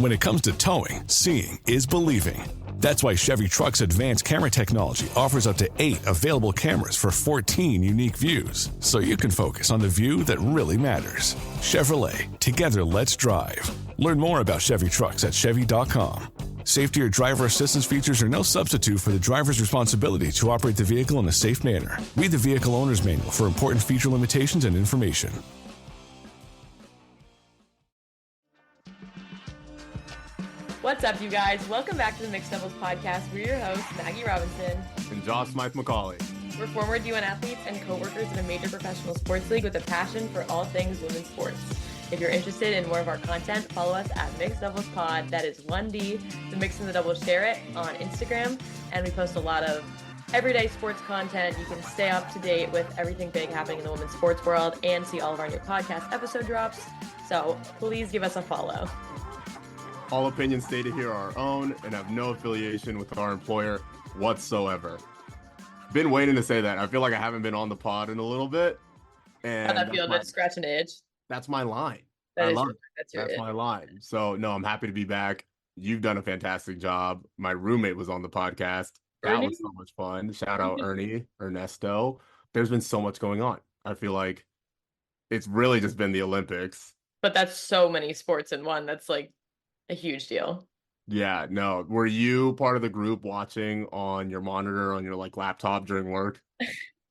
When it comes to towing, seeing is believing. That's why Chevy Truck's advanced camera technology offers up to 8 available cameras for 14 unique views, so you can focus on the view that really matters. Chevrolet, together let's drive. Learn more about Chevy Trucks at Chevy.com. Safety or driver assistance features are no substitute for the driver's responsibility to operate the vehicle in a safe manner. Read the Vehicle Owner's Manual for important feature limitations and information. What's up, you guys? Welcome back to the Mixed Doubles Podcast. We're your hosts, Maggie Robinson and Josh Smythe-Macaulay. We're former D1 athletes and co-workers in a major professional sports league with a passion for all things women's sports. If you're interested in more of our content, follow us at Mixed Doubles Pod. That is 1D. The Mix and the Doubles share it on Instagram, and we post a lot of everyday sports content. You can stay up to date with everything big happening in the women's sports world and see all of our new podcast episode drops. So please give us a follow. All opinions stated here are our own and have no affiliation with our employer whatsoever. Been waiting to say that. I feel like I haven't been on the pod in a little bit. And I feel that scratch an itch. That's my line. That's my line. So no, I'm happy to be back. You've done a fantastic job. My roommate was on the podcast. That was so much fun. Shout out Ernesto. There's been so much going on. I feel like it's really just been the Olympics. But that's so many sports in one. That's like a huge deal. Yeah, no. Were you part of the group watching on your monitor on your laptop during work?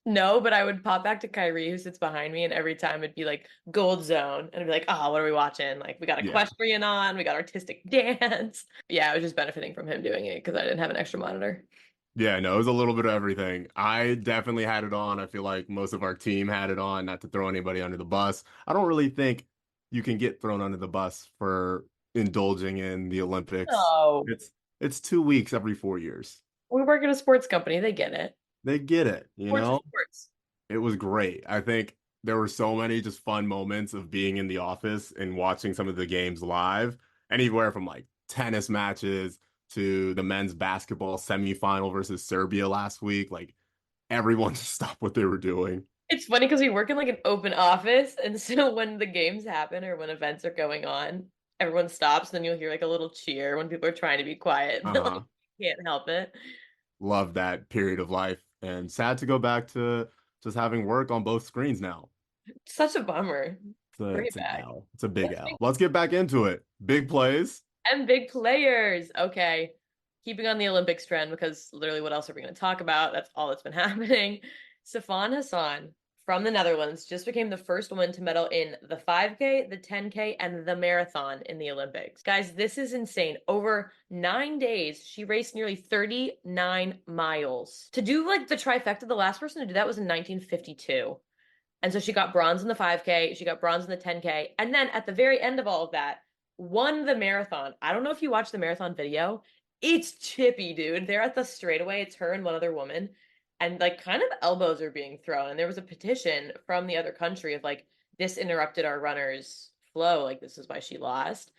No, but I would pop back to Kyrie, who sits behind me, and every time it'd be like gold zone, and I'd be like, "Oh, what are we watching? Like, we got equestrian on, we got artistic dance." Yeah, I was just benefiting from him doing it because I didn't have an extra monitor. Yeah, no, it was a little bit of everything. I definitely had it on. I feel like most of our team had it on. Not to throw anybody under the bus. I don't really think you can get thrown under the bus for indulging in the Olympics. No. It's 2 weeks every 4 years. We work at a sports company. They get it. They get it, Sports. It was great. I think there were so many just fun moments of being in the office and watching some of the games live, anywhere from tennis matches to the men's basketball semifinal versus Serbia last week. Everyone just stopped what they were doing. It's funny because we work in an open office, and so when the games happen or when events are going on, everyone stops, and then you'll hear a little cheer when people are trying to be quiet. Uh-huh. Can't help it. Love that period of life, and sad to go back to just having work on both screens now. Such a bummer. It's an L. It's a big L. Let's get back into it. Big plays. And big players. Okay. Keeping on the Olympics trend, because literally what else are we going to talk about? That's all that's been happening. Sifan Hassan from the Netherlands just became the first woman to medal in the 5K, the 10K, and the marathon in the Olympics. Guys, this is insane. Over 9 days, she raced nearly 39 miles. To do the trifecta, the last person to do that was in 1952. And so she got bronze in the 5K, she got bronze in the 10K, and then at the very end of all of that, won the marathon. I don't know if you watched the marathon video. It's chippy, dude. They're at the straightaway. It's her and one other woman. And kind of elbows are being thrown. And there was a petition from the other country of this interrupted our runner's flow. This is why she lost.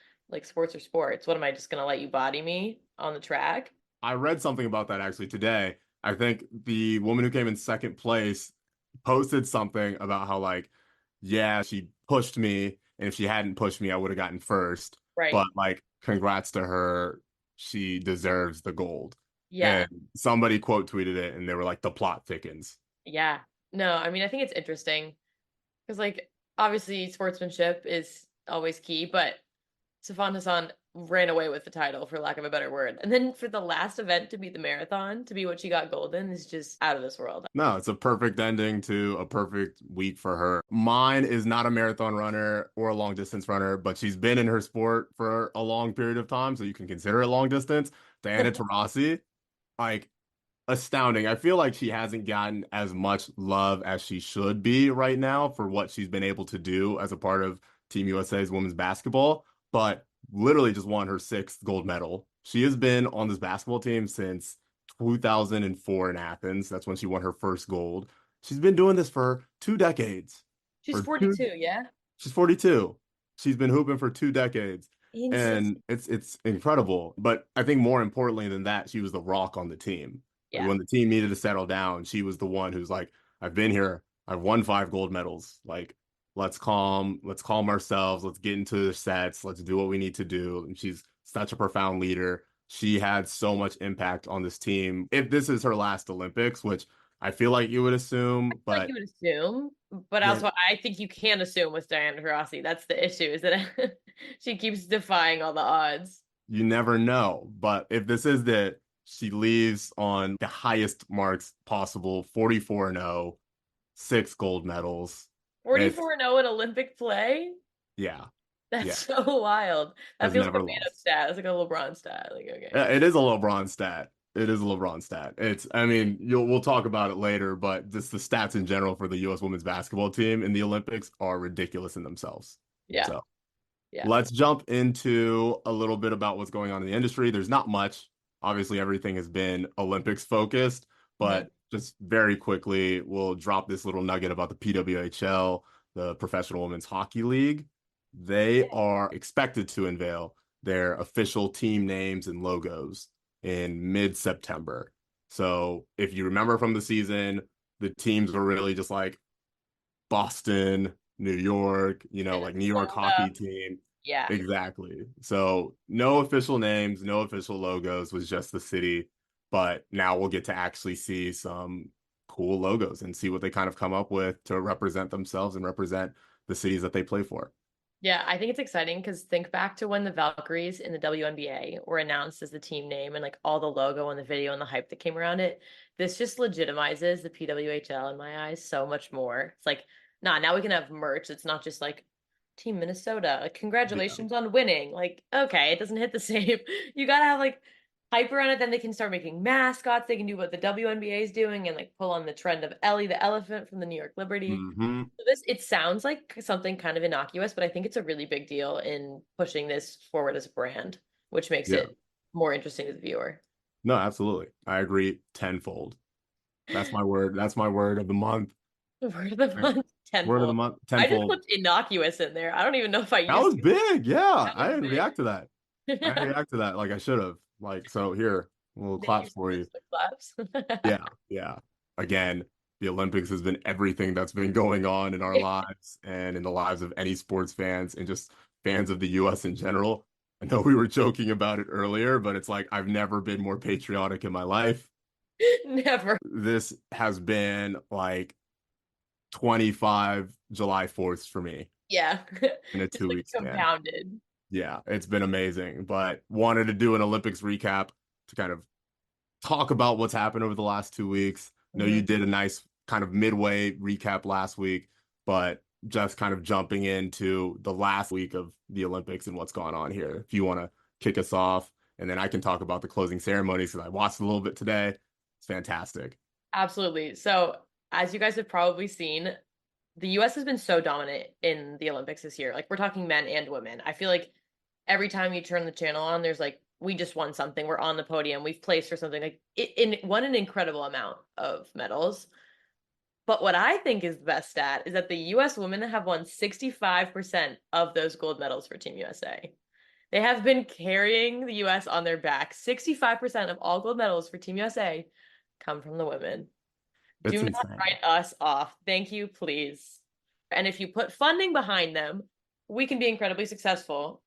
Sports are sports. What am I just going to let you body me on the track? I read something about that actually today. I think the woman who came in second place posted something about how she pushed me. And if she hadn't pushed me, I would have gotten first. Right. But congrats to her. She deserves the gold. Yeah. And somebody quote tweeted it and they were the plot thickens. Yeah. No, I mean, I think it's interesting because obviously sportsmanship is always key, but Sifan Hassan ran away with the title, for lack of a better word. And then for the last event to be the marathon, to be what she got gold in, is just out of this world. No, it's a perfect ending to a perfect week for her. Mine is not a marathon runner or a long distance runner, but she's been in her sport for a long period of time, so you can consider it long distance. Diana Taurasi, astounding. I feel like she hasn't gotten as much love as she should be right now for what she's been able to do as a part of Team USA's women's basketball, but literally just won her 6th gold medal. She has been on this basketball team since 2004 in Athens. That's when she won her first gold. She's been doing this for 2 decades. She's 42, yeah? She's 42. She's been hooping for 2 decades. And it's incredible. But I think more importantly than that, she was the rock on the team. Yeah. When the team needed to settle down, she was the one who's I've been here. I've won 5 gold medals. Let's calm ourselves. Let's get into the sets. Let's do what we need to do. And she's such a profound leader. She had so much impact on this team. If this is her last Olympics, which I feel like you would assume, Like but you would assume, but yeah, also I think you can assume with Diana Taurasi. That's the issue, is that she keeps defying all the odds. you never know. But if this is that, she leaves on the highest marks possible, 44-0, 6 gold medals. It's 44-0 in Olympic play? yeah, That's yeah, so wild. That has feels like never a made up lost. stat. It's like a LeBron stat. Like, okay. It is a LeBron stat. It is a LeBron stat. I mean, we'll talk about it later, but just the stats in general for the U.S. women's basketball team in the Olympics are ridiculous in themselves. Yeah. So Yeah. let's jump into a little bit about what's going on in the industry. There's not much. Obviously, everything has been Olympics focused, Mhm. but just very quickly, we'll drop this little nugget about the PWHL, the Professional Women's Hockey League. They are expected to unveil their official team names and logos in mid-September. So if you remember from the season, the teams were really just like Boston, New York, And like it's New York hockey Florida. team. Yeah. Exactly. So no official names, no official logos, was just the city. But now we'll get to actually see some cool logos and see what they kind of come up with to represent themselves and represent the cities that they play for. Yeah, I think it's exciting because think back to when the Valkyries in the WNBA were announced as the team name and like all the logo and the video and the hype that came around it. This just legitimizes the PWHL in my eyes so much more. It's like, nah, now we can have merch. It's not just like Team Minnesota. Like, Yeah. congratulations on winning. Like, okay, it doesn't hit the same. You gotta have like hype around it. Then they can start making mascots. They can do what the WNBA is doing and like pull on the trend of Ellie the elephant from the New York Liberty. Hmm. This it sounds like something kind of innocuous, but I think it's a really big deal in pushing this forward as a brand, which makes Yeah. it more interesting to the viewer. No, absolutely. I agree tenfold. That's my word. That's my word of the month. Word of the Right. month, Word of the tenfold. month, I just tenfold. put innocuous in there. I don't even know if I That used was big. Yeah. that I was didn't react to that. I didn't big. react to that like I should have. Like, so here, a little Thank you claps so for much you. for the claps. Yeah, yeah. Again, the Olympics has been everything that's been going on in our lives and in the lives of any sports fans and just fans of the US in general. I know we were joking about it earlier, but it's like I've never been more patriotic in my life. Never. This has been like 25 July 4ths for me Yeah. in a Just like 2 week span. compounded. Yeah, it's been amazing, but wanted to do an Olympics recap to kind of talk about what's happened over the last 2 weeks. I know you Mhm. did a nice kind of midway recap last week, but just kind of jumping into the last week of the Olympics and what's gone on here. If you want to kick us off, and then I can talk about the closing ceremonies because I watched a little bit today. It's fantastic. Absolutely. So, as you guys have probably seen, the US has been so dominant in the Olympics this year. Like we're talking men and women. I feel like every time you turn the channel on, there's like we just won something. We're on the podium. We've placed for something. Like won an incredible amount of medals. But what I think is the best stat is that the US women have won 65% of those gold medals for Team USA. They have been carrying the US on their back. 65% of all gold medals for Team USA come from the women. It's Do not insane. write us off. Thank you, please. And if you put funding behind them, we can be incredibly successful,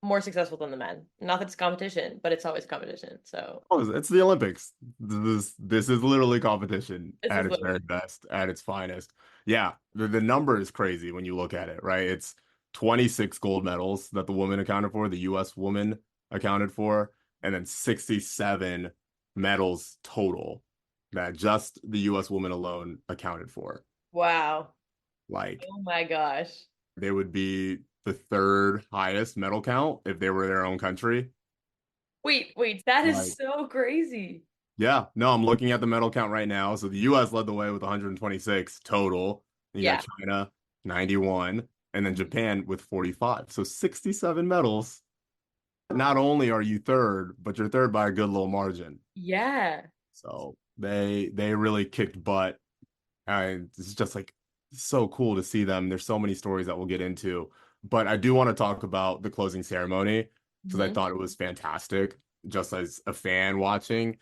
more successful than the men. Not that it's competition, but it's always competition. So Oh, it's the Olympics. This is literally competition this at is its literally very best, at its finest. Yeah, the number is crazy when you look at it, right? It's 26 gold medals that the woman accounted for, the US woman accounted for, and then 67 medals total that just the US woman alone accounted for. wow. Like Oh my gosh. they would be the third highest medal count if they were their own country. Wait, that is Like so crazy. yeah, no, I'm looking at the medal count right now. So the US led the way with 126 total. You got Yeah. China, 91, and then Mhm. Japan with 45. So 67 medals. Not only are you third, but you're third by a good little margin. Yeah. So they really kicked butt. And it's just like so cool to see them. There's so many stories that we'll get into. But I do want to talk about the closing ceremony because I Mhm. thought it was fantastic just as a fan watching.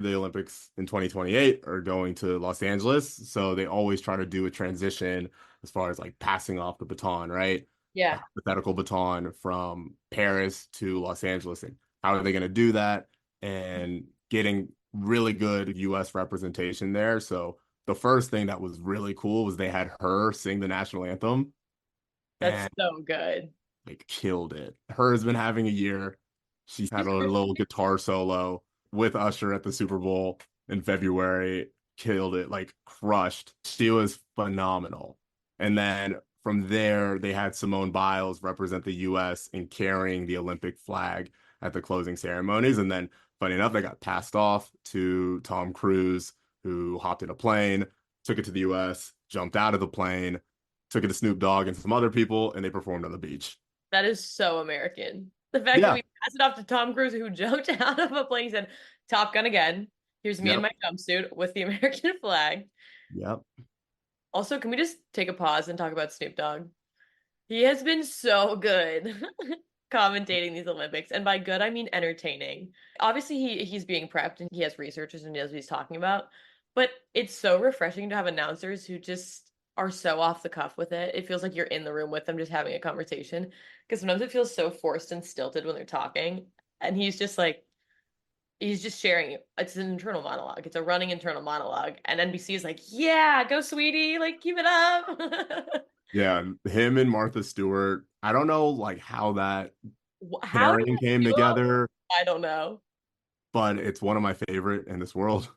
The Olympics in 2028 are going to Los Angeles, so they always try to do a transition as far as like passing off the baton, right? Yeah. hypothetical baton from Paris to Los Angeles, and how are they going to do that, and getting really good US representation there. So the first thing that was really cool was they had her sing the national anthem, That's and so good. like killed it. Her has been having a year. She's had a little guitar solo with Usher at the Super Bowl in February, killed it, like crushed. She was phenomenal. And then from there, they had Simone Biles represent the US in carrying the Olympic flag at the closing ceremonies. And then, funny enough, they got passed off to Tom Cruise, who hopped in a plane, took it to the US, jumped out of the plane, took it to Snoop Dogg and some other people, and they performed on the beach. That is so American. The fact that Yeah. we passed it off to Tom Cruise, who jumped out of a plane, and said, Top Gun again. Here's me in Yep. my jumpsuit with the American flag. Yep. Also, can we just take a pause and talk about Snoop Dogg? He has been so good commentating these Olympics. And by good, I mean entertaining. Obviously, he's being prepped and he has researchers and knows what he's talking about. But it's so refreshing to have announcers who just are so off the cuff with it. It feels like you're in the room with them just having a conversation. Because sometimes it feels so forced and stilted when they're talking. And he's just like, he's just sharing. It's an internal monologue. It's a running internal monologue. And NBC is like, yeah, go, sweetie. Like, keep it up. Yeah, him and Martha Stewart. I don't know like how that How did pairing that came duo? together, I don't know. but it's one of my favorite in this world.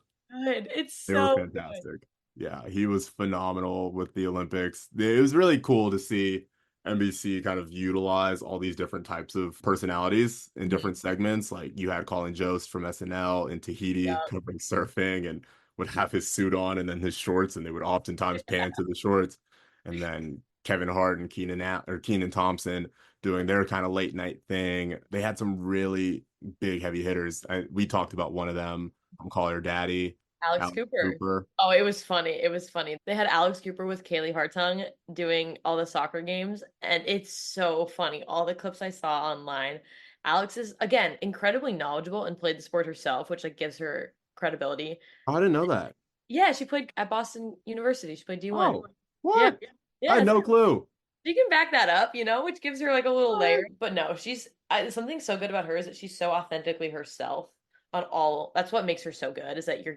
Good. It's They were so good. fantastic. Yeah, he was phenomenal with the Olympics. It was really cool to see NBC kind of utilize all these different types of personalities in Mhm. different segments. Like you had Colin Jost from SNL in Tahiti Yep. covering surfing and would have his suit on and then his shorts, and they would oftentimes pan to the shorts. And then Kevin Hart and Keenan Thompson doing their kind of late night thing. They had some really big heavy hitters. We talked about one of them. I'm Call Her Daddy. Alex Alex Cooper. Cooper. Oh, it was funny. It was funny. They had Alex Cooper with Kaylee Hartung doing all the soccer games, and it's so funny. All the clips I saw online. Alex is again incredibly knowledgeable and played the sport herself, which like gives her credibility. Oh, I didn't know that. Yeah, she played at Boston University. She played D1. Oh, Yeah. what? I had Yes. no clue. She can back that up, which gives her like a little What? layer. But no, something so good about her is that she's so authentically herself on all. That's what makes her so good is that you're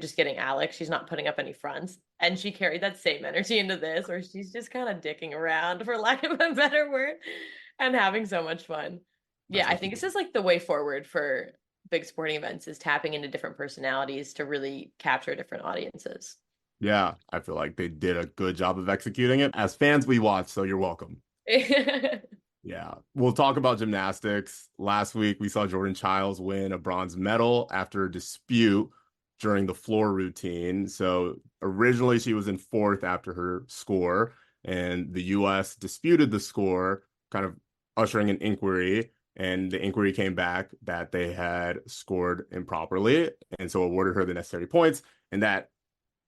just getting Alex. She's not putting up any fronts. And she carried that same energy into this, where she's just kind of dicking around, for lack of a better word, and having so much fun. Yeah, That's I think awesome. it's just like the way forward for big sporting events is tapping into different personalities to really capture different audiences. Yeah, I feel like they did a good job of executing it. As fans, we watch, so you're welcome. Yeah, we'll talk about gymnastics. Last week, we saw Jordan Chiles win a bronze medal after a dispute during the floor routine. So originally, she was in fourth after her score, and the US disputed the score, kind of ushering an inquiry. And the inquiry came back that they had scored improperly, and so awarded her the necessary points, and that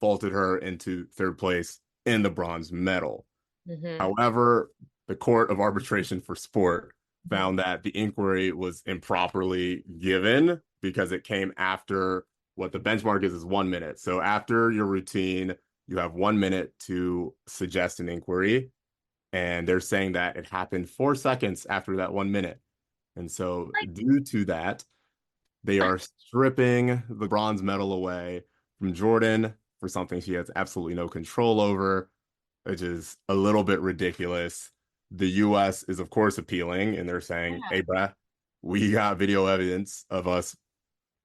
vaulted her into third place in the bronze medal. Hmm. However, the Court of Arbitration for Sport found that the inquiry was improperly given because it came after what the benchmark is 1 minute. So after your routine, you have 1 minute to suggest an inquiry. And they're saying that it happened 4 seconds after that 1 minute. And so, due to that, they are stripping the bronze medal away from Jordan for something she has absolutely no control over, which is a little bit ridiculous. The US is, of course, appealing, and they're saying, Yeah. hey, bruh, we got video evidence of us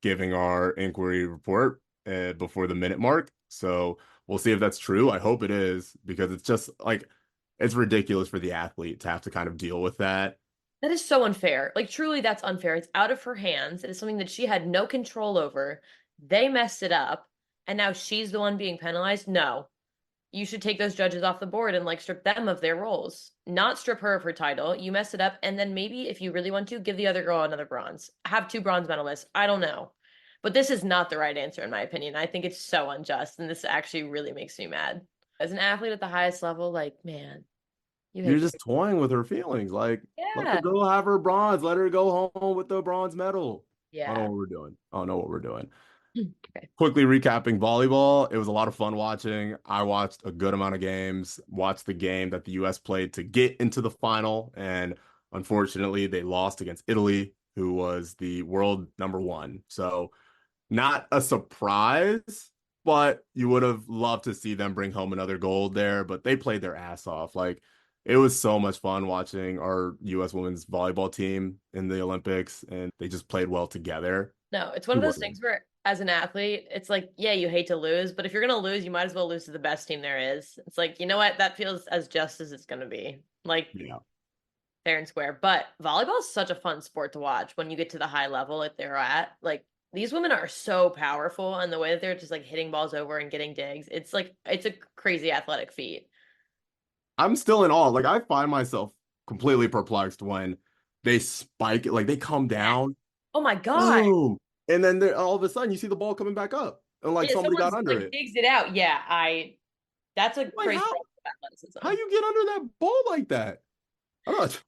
giving our inquiry report before the minute mark. So we'll see if that's true. I hope it is, because it's just like, it's ridiculous for the athlete to have to kind of deal with that. That is so unfair. Like, truly, that's unfair. It's out of her hands. It is something that she had no control over. They messed it up, and now she's the one being penalized. No, you should take those judges off the board and like strip them of their roles, not strip her of her title. You mess it up, and then maybe if you really want to, give the other girl another bronze. Have two bronze medalists. I don't know. But this is not the right answer, in my opinion. I think it's so unjust, and this actually really makes me mad. As an athlete at the highest level, like, man, you You're hate to see. just toying with her feelings. Like, let the Yeah. girl have her bronze. Let her go home with the bronze medal. I don't know Yeah. what we're doing. I don't know what we're doing. Okay. Quickly recapping volleyball, it was a lot of fun watching. I watched a good amount of games, watched the game that the US played to get into the final, and unfortunately, they lost against Italy, who was the world number one. So, not a surprise, but you would have loved to see them bring home another gold there, but they played their ass off. Like, it was so much fun watching our US women's volleyball team in the Olympics, and they just played well together. No, it's one of those things where, as an athlete, it's like, yeah, you hate to lose, but if you're gonna lose, you might as well lose to the best team there is. It's like, you know what? That feels as just as it's gonna be. Like, Yeah. fair and square. But volleyball is such a fun sport to watch when you get to the high level that they're at. Like, these women are so powerful, and the way that they're just like hitting balls over and getting digs, it's like it's a crazy athletic feat. I'm still in awe. Like I find myself completely perplexed when they spike it, like they come Yes. down, Oh my God. boom, and then all of a sudden you see the ball coming back up, and like Yeah, somebody got someone's under like it. digs it out. Yeah, that's a Like crazy level of how athleticism. you get under that ball like that? I don't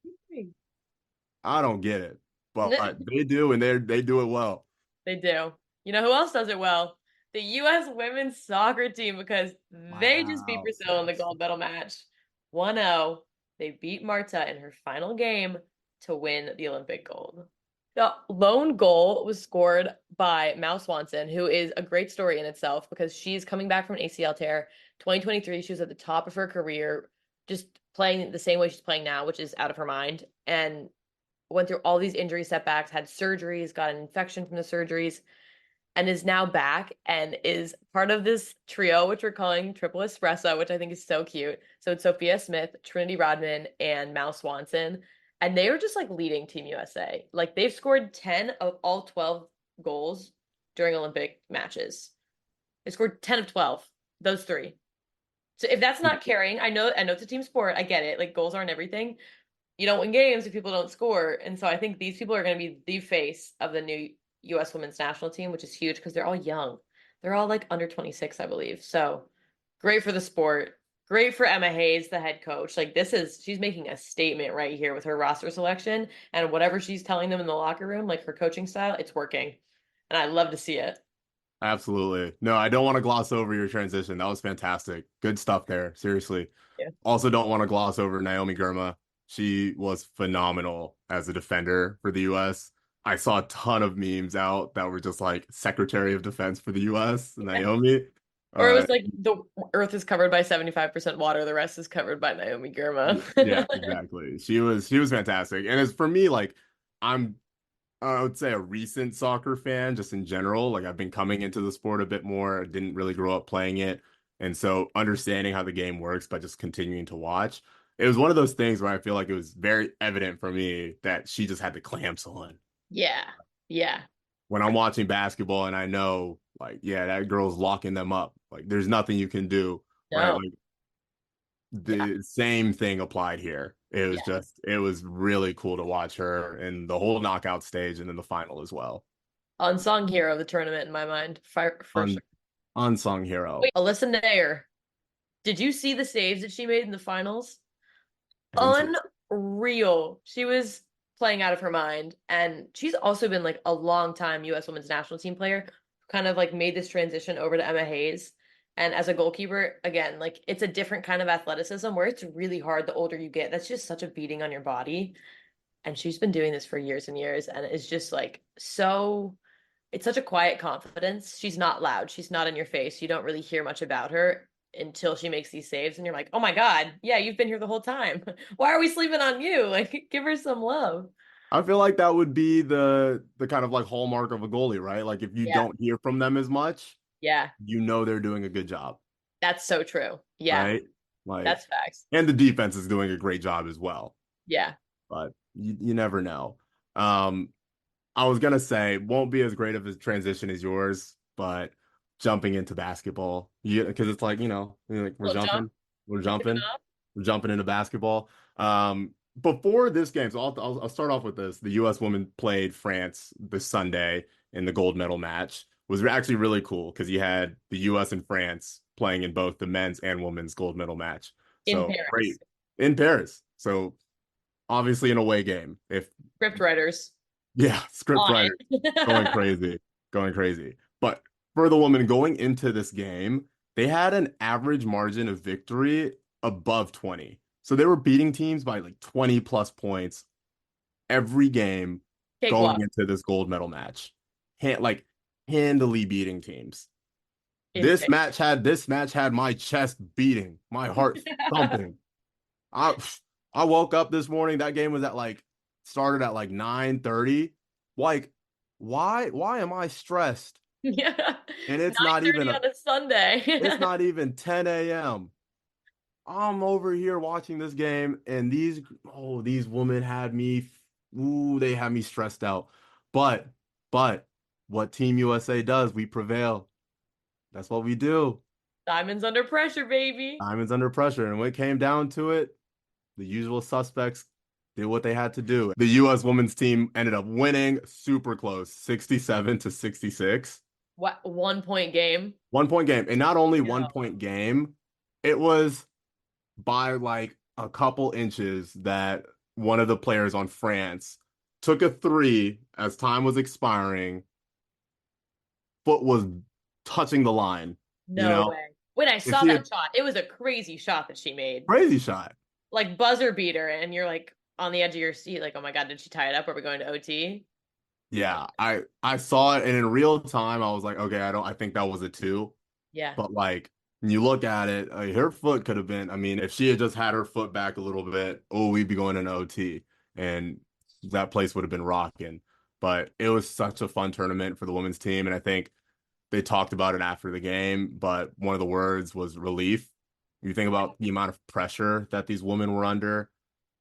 I don't get it, but they do, and they do it well. They do. You know who else does it well? The U.S. women's soccer team, because they just beat Wow. Brazil in the Yes. gold medal match. 1-0. They beat Marta in her final game to win the Olympic gold. The lone goal was scored by Mal Swanson, who is a great story in itself because she's coming back from an ACL tear. 2023, she was at the top of her career, just playing the same way she's playing now, which is out of her mind. And went through all these injury setbacks, had surgeries, got an infection from the surgeries, and is now back and is part of this trio, which we're calling Triple Espresso, which I think is so cute. So it's Sophia Smith, Trinity Rodman, and Mal Swanson. And they were just like leading Team USA. Like they've scored 10 of all 12 goals during Olympic matches. They scored 10 of 12, those three. So if that's not carrying, I know it's a team sport. I get it. Like goals aren't everything, you don't win games if people don't score. And so I think these people are going to be the face of the new US women's national team, which is huge because they're all young. They're all like under 26, I believe. So great for the sport. Great for Emma Hayes, the head coach. Like she's making a statement right here with her roster selection and whatever she's telling them in the locker room, like her coaching style, it's working. And I love to see it. Absolutely. No, I don't want to gloss over your transition. That was fantastic. Good stuff there. Seriously. Yeah. Also, don't want to gloss over Naomi Girma. She was phenomenal as a defender for the US. I saw a ton of memes out that were just like Secretary of Defense for the US, Naomi. Or it Uh, was like the earth is covered by 75% water, the rest is covered by Naomi Girma. yeah, exactly. She was fantastic. And as for me, like I'm I would say a recent soccer fan just in general. Like I've been coming into the sport a bit more. I didn't really grow up playing it. And so understanding how the game works by just continuing to watch, it was one of those things where I feel like it was very evident for me that she just had the clamps on. Yeah. Yeah. When I'm watching basketball and I know like, yeah, that girl's locking them up. Like there's nothing you can do, right? No. Like Yeah. the same thing applied here. Yeah. It was really cool to watch her in the whole knockout stage and then the final as well. Unsung hero of the tournament in my mind, for Un sure. Unsung hero. Wait, Alyssa Nair. Did you see the saves that she made in the finals? I didn't see. Unreal. She was playing out of her mind. And she's also been like a long time US women's national team player, kind of like made this transition over to Emma Hayes. And as a goalkeeper, again, like it's a different kind of athleticism where it's really hard the older you get. That's just such a beating on your body. And she's been doing this for years and years. And it's just like it's such a quiet confidence. She's not loud. She's not in your face. You don't really hear much about her until she makes these saves and you're like, "Oh my God, yeah, you've been here the whole time. Why are we sleeping on you? Like give her some love." I feel like that would be the kind of like hallmark of a goalie, right? Like if you Yeah. don't hear from them as much, Yeah. you know they're doing a good job, That's so true. Yeah. right? Like, That's facts. and the defense is doing a great job as well, Yeah. but you never know. Um, I was gonna say won't be as great of a transition as yours, but jumping into basketball, yeah, because it's like like Little jump, we're kicking it jumping, off. we're jumping into basketball. Before this game, so I'll start off with this. The U.S. women played France this Sunday in the gold medal match. It was actually really cool because you had the U.S. and France playing in both the men's and women's gold medal match. In So great Paris. in Paris. So obviously an away game. If Script writers yeah, script on writer going it. crazy, going crazy. But for the women going into this game, they had an average margin of victory above 20. So they were beating teams by like 20 plus points every game going Cakewalk. into this gold medal match. Like handily beating teams. Insane. This match had my chest beating, my heart thumping. I I woke up this morning, that game was at like started at like 9:30. Like, why am I stressed? Yeah. And it's not 9:30 even on a Sunday. it's not even 10 a.m. I'm over here watching this game, and these women had me, they had me stressed out. But, but what Team USA does, we prevail. That's what we do. Diamonds under pressure, baby. Diamonds under pressure. And when it came down to it, the usual suspects did what they had to do. The U.S. women's team ended up winning super close, 67-66. What 1 point game? 1 point game. And not only one No. point game, it was by like a couple inches that one of the players on France took a three as time was expiring. Foot was touching the line. You No know, way. When I if saw she that had shot, it was a crazy shot that she made. crazy shot. Like buzzer beater, and you're like on the edge of your seat, like, oh my God, did she tie it up? Are we going to OT? Yeah, I saw it, and in real time, I was like, okay, I think that was a two. Yeah. But like when you look at it, her foot could have been. I mean, if she had just had her foot back a little bit, oh, we'd be going into OT, and that place would have been rocking. But it was such a fun tournament for the women's team, and I think they talked about it after the game. But one of the words was relief. You think about the amount of pressure that these women were under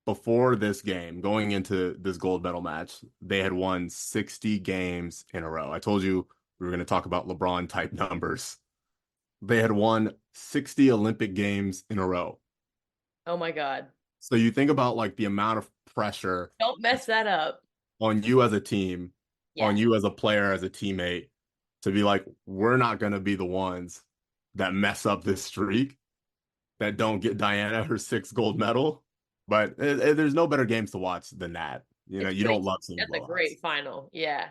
before this game, going into this gold medal match, they had won 60 games in a row. I told you we were going to talk about LeBron type numbers. They had won 60 Olympic games in a row. Oh my God. So you think about like the amount of pressure Don't mess that up. on you as a team, on Yeah. you as a player, as a teammate, to be like, we're not going to be the ones that mess up this streak, that don't get Diana her sixth gold medal. But there's no better games to watch than that. You know, It's you pretty, don't love seeing that's a blowouts. great final. Yeah.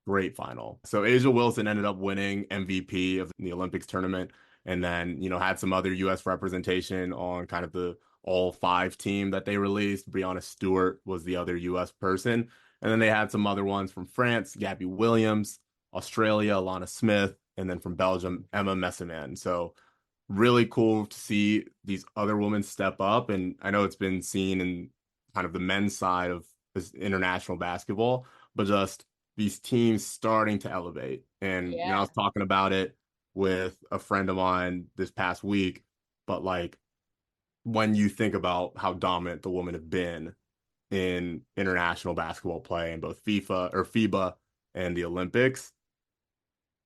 Great final. So Asia Wilson ended up winning MVP of the Olympics tournament, and then, had some other US representation on kind of the all five team that they released. Brianna Stewart was the other US person. And then they had some other ones from France, Gabby Williams, Australia, Alana Smith, and then from Belgium, Emma Messiman. So really cool to see these other women step up. And I know it's been seen in kind of the men's side of this international basketball, but just these teams starting to elevate. And I Yeah. was talking about it with a friend of mine this past week, but like when you think about how dominant the women have been in international basketball play in both FIFA or FIBA and the Olympics,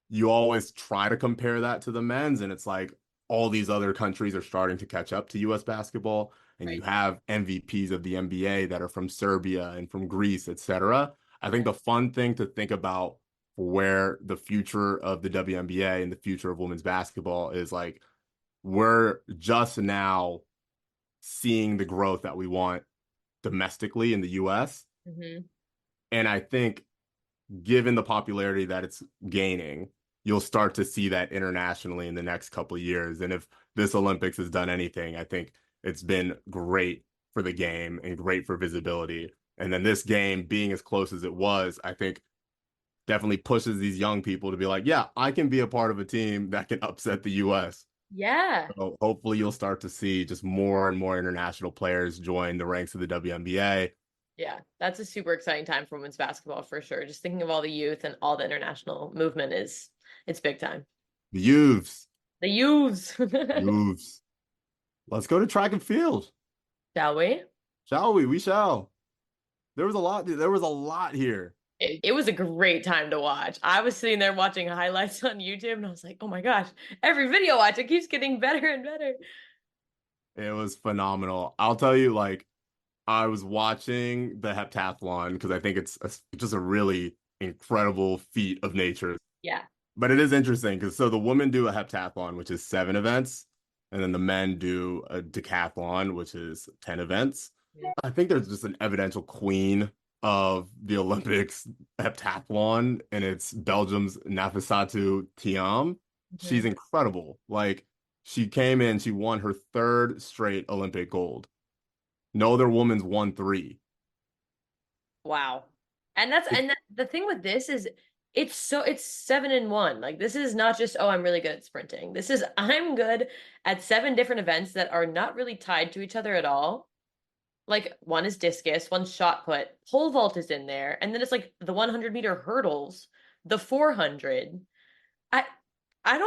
you always try to compare that to the men's, and it's like all these other countries are starting to catch up to US basketball, and you Right. have MVPs of the NBA that are from Serbia and from Greece, etc. I think the fun thing to think about for where the future of the WNBA and the future of women's basketball is, like, we're just now seeing the growth that we want domestically in the US. Hmm. And I think given the popularity that it's gaining, you'll start to see that internationally in the next couple of years. And if this Olympics has done anything, I think it's been great for the game and great for visibility. And then this game being as close as it was, I think definitely pushes these young people to be like, yeah, I can be a part of a team that can upset the US. Yeah. So hopefully you'll start to see just more and more international players join the ranks of the WNBA. Yeah. That's a super exciting time for women's basketball for sure. Just thinking of all the youth and all the international movement it's big time. The youths, The youths. youths. Let's go to track and field. Shall we? Shall we? We shall. There was a lot. There was a lot here. It was a great time to watch. I was sitting there watching highlights on YouTube and I was like, oh my gosh, every video I watch, it keeps getting better and better. It was phenomenal. I'll tell you, like, I was watching the heptathlon because I think it's just a really incredible feat of nature. Yeah. But it is interesting because so the women do a heptathlon, which is 7 events, and then the men do a decathlon, which is 10 events. Yeah. I think there's just an evidential queen of the Olympics heptathlon, and it's Belgium's Nafissatou Thiam. Hmm. She's incredible. Like she came in, she won her third straight Olympic gold. No other woman's won three. Wow. And the thing with this is it's 7-1. Like this is not just, oh, I'm really good at sprinting. This is I'm good at seven different events that are not really tied to each other at all. Like one is discus, one's shot put, pole vault is in there, and then it's like the 100-meter hurdles, the 400. I I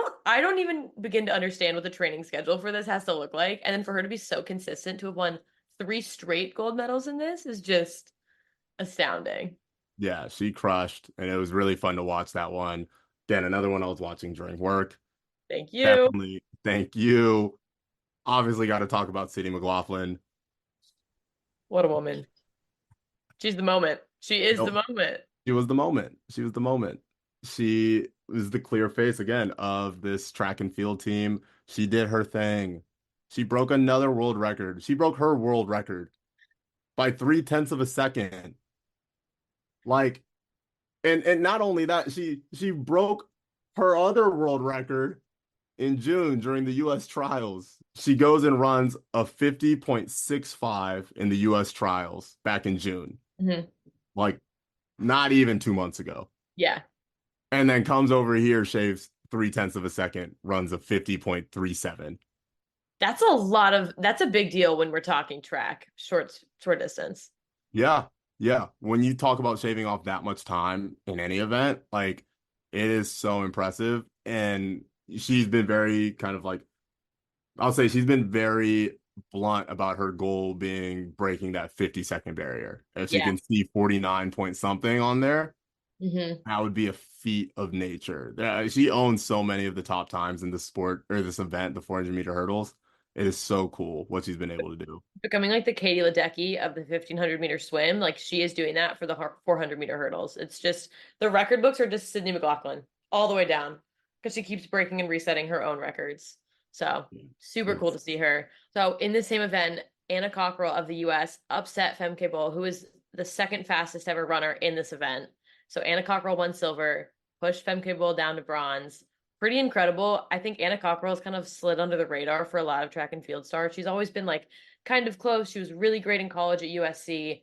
don't even begin to understand what the training schedule for this has to look like. And then for her to be so consistent to have won three straight gold medals in this is just astounding. Yeah, she crushed, and it was really fun to watch that one. Again, another one I was watching during work. Thank you. Definitely, thank you. Obviously, got to talk about City McLaughlin. What a woman. She's the moment. She is the Nope. moment. She was the moment. She was the moment. She was the clear face again of this track and field team. She did her thing. She broke another world record. She broke her world record by 3/10 of a second. Like, and not only that, she broke her other world record in June during the US trials. She goes and runs a 50.65 in the US trials back in June. Mhm. Like, not even 2 months ago. Yeah. And then comes over here, shaves 3/10 of a second, runs a 50.37. That's a big deal when we're talking track, short distance. Yeah. Yeah. When you talk about shaving off that much time in any event, like it is so impressive. And she's been very kind of like, I'll say she's been very blunt about her goal being breaking that 50-second barrier. If she Yeah. can see 49 point something on there, Hmm. that would be a feat of nature. She owns so many of the top times in the sport or this event, the 400-meter hurdles. It is so cool what she's been able to do. Becoming like the Katie Ledecky of the 1500-meter swim. Like she is doing that for the 400-meter hurdles. It's just the record books are just Sydney McLaughlin all the way down because she keeps breaking and resetting her own records. So super cool to It's see her. So in the same event, Anna Cockrell of the US upset Femke Bol, who is the second fastest ever runner in this event. So Anna Cockrell won silver, pushed Femke Bol down to bronze. Pretty incredible. I think Anna Cockrell's kind of slid under the radar for a lot of track and field stars. She's always been like kind of close. She was really great in college at USC.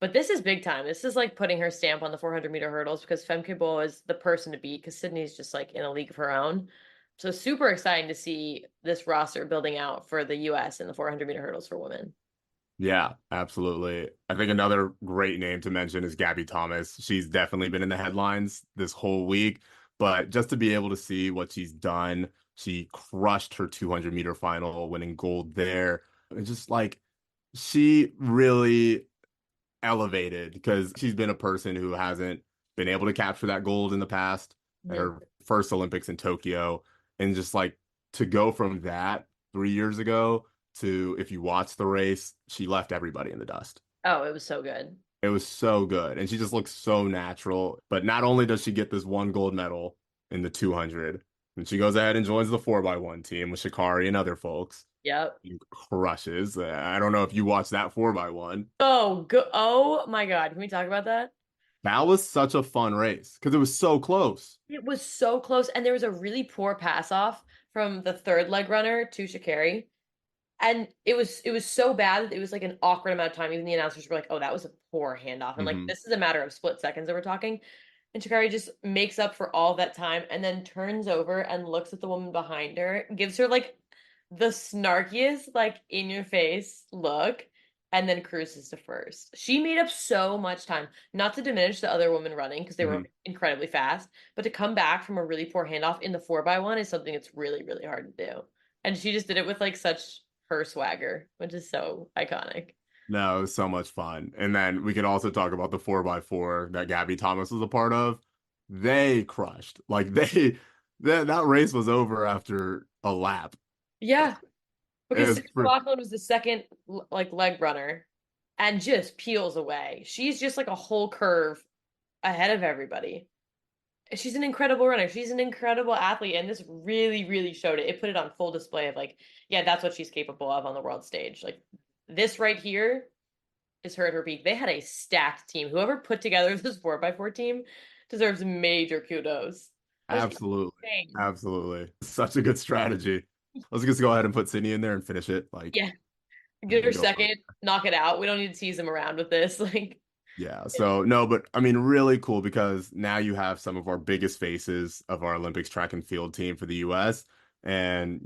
But this is big time. This is like putting her stamp on the 400-meter hurdles because Femke Bol is the person to beat because Sydney's just like in a league of her own. So super exciting to see this roster building out for the US in the 400-meter hurdles for women. Yeah, absolutely. I think another great name to mention is Gabby Thomas. She's definitely been in the headlines this whole week, but just to be able to see what she's done, she crushed her 200-meter final, winning gold there. It's just like she really elevated because she's been a person who hasn't been able to capture that gold in the past at Mhm. her first Olympics in Tokyo. And just like to go from that 3 years ago to if you watch the race, she left everybody in the dust. Oh, it was so good. It was so good. And she just looks so natural. But not only does she get this one gold medal in the 200, and she goes ahead and joins the 4x1 team with Shikari and other folks. Yep. And crushes. I don't know if you watched that 4x1. Oh, go oh my God. Can we talk about that? That was such a fun race because it was so close. It was so close. And there was a really poor pass off from the third leg runner to Shikari. And it was so bad that it was like an awkward amount of time. Even the announcers were like, "Oh, that was a poor handoff," and like Hmm. this is a matter of split seconds that we're talking. And Shikari just makes up for all that time and then turns over and looks at the woman behind her, gives her like the snarkiest, like in your face look, and then cruises to first. She made up so much time, not to diminish the other women running because they Hmm. were incredibly fast, but to come back from a really poor handoff in the 4x1 is something that's really, really hard to do. And she just did it with like such her swagger, which is so iconic. No, it was so much fun. And then we could also talk about the 4x4 that Gabby Thomas was a part of. They crushed. Like that race was over after a lap. Yeah, It because was Sydney McLaughlin was the second like leg runner and just peels away. She's just like a whole curve ahead of everybody. She's an incredible runner. She's an incredible athlete, and this really, really showed it. It put it on full display of like, yeah, that's what she's capable of on the world stage. Like this right here is her at her peak. They had a stacked team. Whoever put together this 4x4 team deserves major kudos. That was Absolutely. insane. Absolutely. Such a good strategy. Let's just go ahead and put Sydney in there and finish it. Like, Yeah, get her go for it. second, knock it out. We don't need to tease him around with this. Like, Yeah. So, no, but I mean, really cool because now you have some of our biggest faces of our Olympics track and field team for the US. And,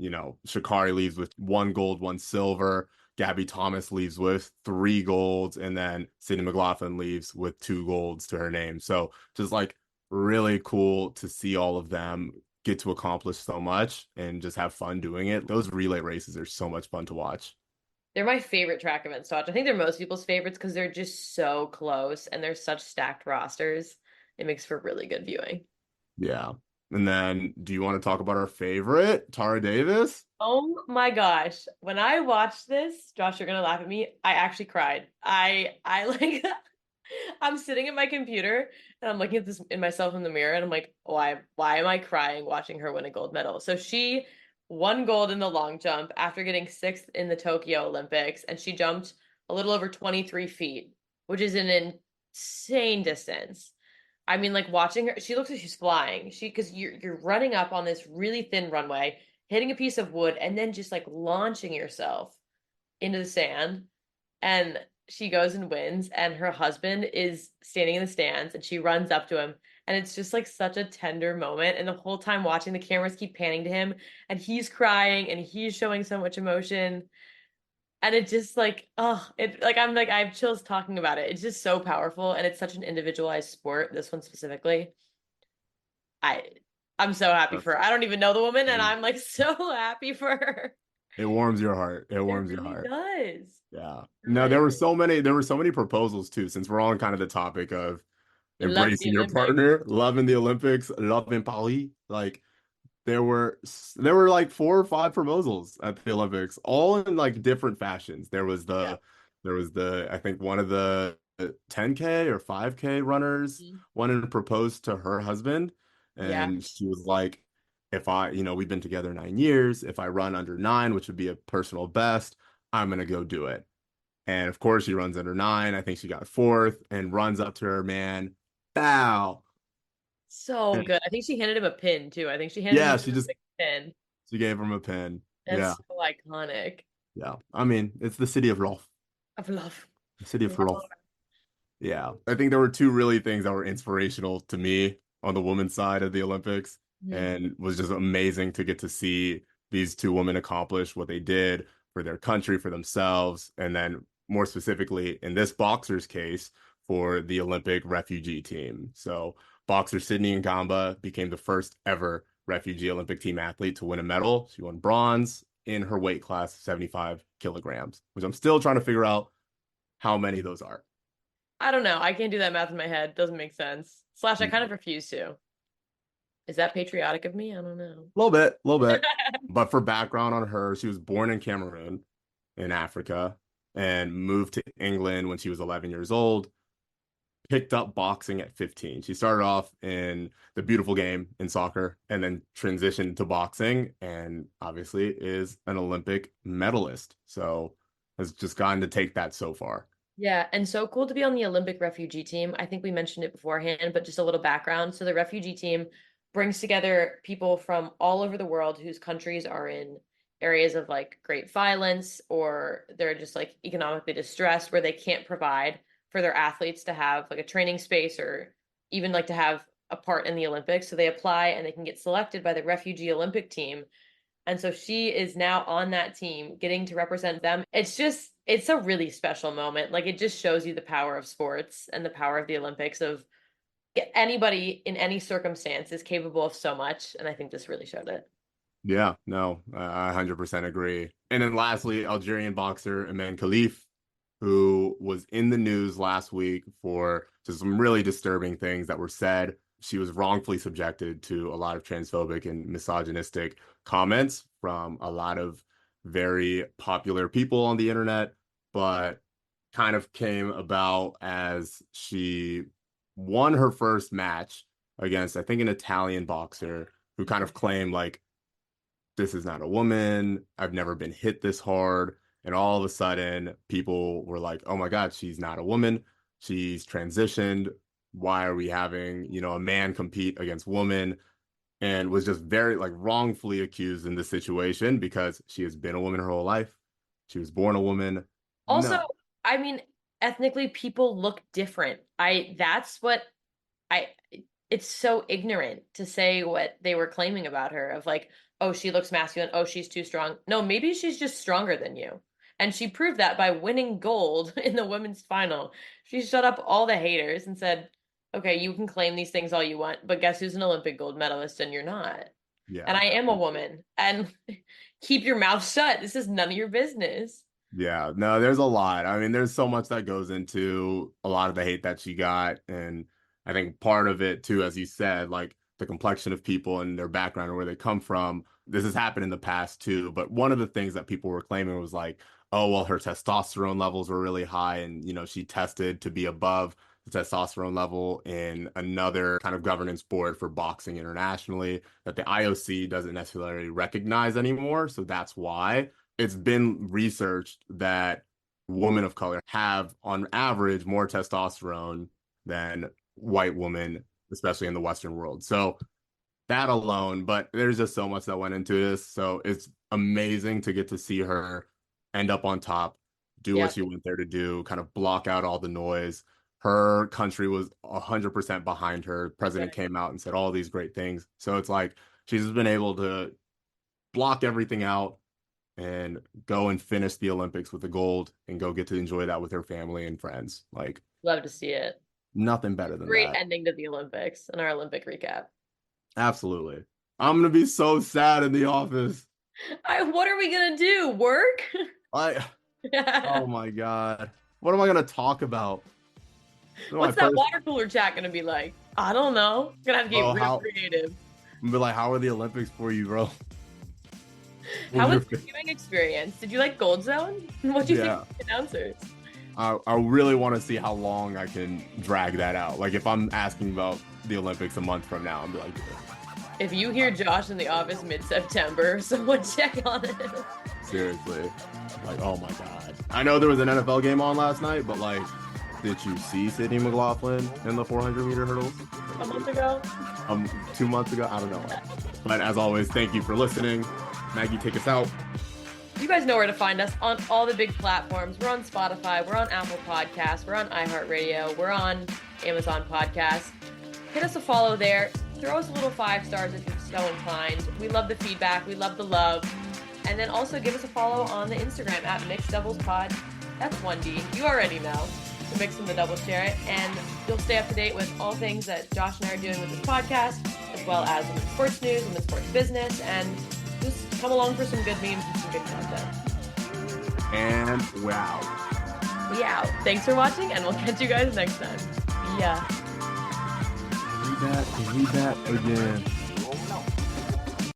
Sha'Carri leaves with 1 gold, 1 silver. Gabby Thomas leaves with 3 golds. And then Sydney McLaughlin leaves with 2 golds to her name. So, just like really cool to see all of them get to accomplish so much and just have fun doing it. Those relay races are so much fun to watch. they're my favorite track events to watch. I think they're most people's favorites because they're just so close and they're such stacked rosters. It makes for really good viewing. Yeah. And then do you want to talk about our favorite, Tara Davis? Oh my gosh. When I watched this, Josh, you're gonna laugh at me. I actually cried. I like I'm sitting at my computer and I'm looking at this in myself in the mirror and I'm like, why am I crying watching her win a gold medal? So she won gold in the long jump after getting sixth in the Tokyo Olympics, and she jumped a little over 23 feet, which is an insane distance. I mean, like watching her, she looks like she's flying. Because you're running up on this really thin runway, hitting a piece of wood, and then just like launching yourself into the sand. And she goes and wins, and her husband is standing in the stands, and she runs up to him, and it's just like such a tender moment. And the whole time watching, the cameras keep panning to him, and he's crying, and he's showing so much emotion. And it just like, oh, it like I'm like I have chills talking about it. It's just so powerful, and it's such an individualized sport. This one specifically, I I'm so happy for That's her. I don't even know the woman, and mm, I'm like so happy for her. it warms your heart. It It warms your really heart. does. Yeah. No, Does. there were so many proposals too, since we're on kind of the topic of You love the embracing your Olympics. partner, loving the Olympics, loving Paris. Like there were like 4 or 5 proposals at the Olympics, all in like different fashions. Yeah. There was the I think one of the 10K or 5K runners Mhm. wanted to propose to her husband, Yeah. and she was like, if we've been together 9 years, if I run under 9, which would be a personal best, I'm gonna go do it. And of course, she runs under 9. I think she got fourth and runs up to her man, bow. So And good. I think she handed him a pin too. I think she handed him yeah, the Olympic pin. she gave him a pin. Yeah. That's so iconic. Yeah. I mean, it's the city of Rolf. Of love. The city of Love. Rolf. Yeah. I think there were 2 really things that were inspirational to me on the women's side of the Olympics, Mhm. and was just amazing to get to see these 2 women accomplish what they did for their country, for themselves, and then more specifically in this boxer's case for the Olympic refugee team. So boxer Sydney Ngamba became the first ever refugee Olympic team athlete to win a medal. She won bronze in her weight class, 75 kilograms, which I'm still trying to figure out how many those are. I don't know. I can't do that math in my head. Doesn't make sense. Slash, I kind A of refuse to. Is that patriotic of me? I don't know. little bit. But for background on her, she was born in Cameroon in Africa and moved to England when she was 11 years old. Picked up boxing at 15. She started off in the beautiful game in soccer and then transitioned to boxing, and obviously is an Olympic medalist. So has just gotten to take that so far. Yeah, and so cool to be on the Olympic refugee team. I think we mentioned it beforehand, but just a little background. So the refugee team brings together people from all over the world whose countries are in areas of like great violence, or they're just like economically distressed where they can't provide for their athletes to have like a training space or even like to have a part in the Olympics. So they apply and they can get selected by the refugee Olympic team, and so she is now on that team getting to represent them. It's a really special moment. Like it just shows you the power of sports and the power of the Olympics of anybody in any circumstance is capable of so much. And I think this really showed it. Yeah, no, I 100% agree. And then lastly, Algerian boxer Iman Khalif, who was in the news last week for just some really disturbing things that were said. She was wrongfully subjected to a lot of transphobic and misogynistic comments from a lot of very popular people on the internet, but kind of came about as she won her first match against, I think, an Italian boxer who kind of claimed like, this is not a woman. I've never been hit this hard. And all of a sudden, people were like, oh my God, she's not a woman. She's transitioned. Why are we having, a man compete against women? And was just very like wrongfully accused in this situation because she has been a woman her whole life. She was born a woman. Also, No. I mean, ethnically, people look different. That's what I, it's so ignorant to say what they were claiming about her of like, oh, she looks masculine. Oh, she's too strong. No, maybe she's just stronger than you. And she proved that by winning gold in the women's final. She shut up all the haters and said, okay, you can claim these things all you want, but guess who's an Olympic gold medalist and you're not? Yeah. And I am a woman. And keep your mouth shut. This is none of your business. Yeah, no, there's a lot. I mean, there's so much that goes into a lot of the hate that she got. And I think part of it too, as you said, like the complexion of people and their background and where they come from. This has happened in the past too. But one of the things that people were claiming was like, oh, well, her testosterone levels were really high. And, she tested to be above the testosterone level in another kind of governance board for boxing internationally that the IOC doesn't necessarily recognize anymore. So that's why. It's been researched that women of color have, on average, more testosterone than white women, especially in the Western world. So that alone, but there's just so much that went into this. So it's amazing to get to see her end up on top, do what she went there to do, kind of block out all the noise. Her country was 100% behind her. The president came out and said all these great things. So it's like she's just been able to block everything out and go and finish the Olympics with the gold and go get to enjoy that with her family and friends. Like, love to see it. Nothing better than Great that. ending to the Olympics and our Olympic recap. Absolutely. I'm gonna be so sad in the office. What are we gonna do? Work? Oh my God. What am I gonna talk about? What's that water cooler chat gonna be like? I don't know. Gonna have to get real creative. I'm gonna be like, how are the Olympics for you, bro? How was the viewing experience? Did you like Gold Zone? What do you think of the announcers? I really want to see how long I can drag that out. Like if I'm asking about the Olympics a month from now, I'm like, if you hear Josh in the office mid-September, someone check on it. Seriously. Like, oh my God. I know there was an NFL game on last night, but like, did you see Sydney McLaughlin in the 400-meter hurdles? A month ago? 2 months ago? I don't know. But as always, thank you for listening. Maggie, take us out. You guys know where to find us on all the big platforms. We're on Spotify. We're on Apple Podcasts. We're on iHeartRadio. We're on Amazon Podcasts. Hit us a follow there. Throw us a little 5 stars if you're so inclined. We love the feedback. We love the love. And then also give us a follow on the Instagram at Mixed Doubles Pod. That's 1D. You already know. The Mix and the Double Share it. And you'll stay up to date with all things that Josh and I are doing with this podcast, as well as women's sports news, women's sports business, and just come along for some good memes and some good content. And wow. We out. Thanks for watching, and we'll catch you guys next time. Yeah. Read that again.